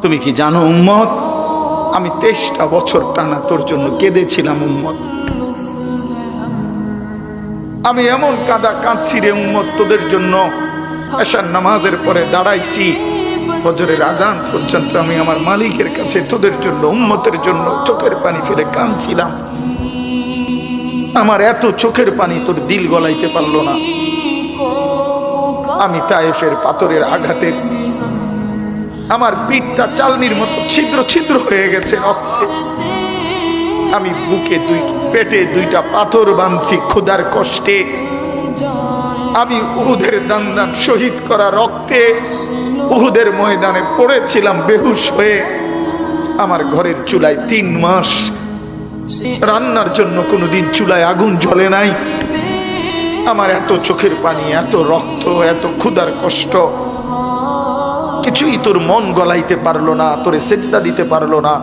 তুমি কি জানো উম্মত, আমি 23টা বছর টানা তোর জন্য কেঁদেছিলাম উম্মত। আমি এমন কাঁদা কাঁদছি রে উম্মত তোদের জন্য। এশার নামাজের পরে দাঁড়াইছি, ফজরের আজান পর্যন্ত আমি আমার মালিকের কাছে তোদের জন্য, উম্মতের জন্য চোখের পানি ফেলে কাঁদছিলাম। আমার এত চোখের পানি তোর দিল গলাইতে পারলো না। আমি তায়েফের পাথরের আঘাতে আমার পিঠটা চালনির মতো ছিদ্র ছিদ্র হয়ে গেছে রক্তে। আমি বুকে পেটে 2টা পাথর বাঁধছি ক্ষুধার কষ্টে। আমি উহুদের দান শহীদ করা রক্তে উহুদের ময়দানে পড়েছিলাম বেহুশ হয়ে। আমার ঘরের চুলায় 3 মাস রান্নার জন্য কোনোদিন চুলায় আগুন জ্বলে নাই। আমার এত চোখের পানি, এত রক্ত, এত ক্ষুধার কষ্ট, কিছুই তোর মন গলাইতে পারলো না, তোরে সেজদা দিতে পারলো না।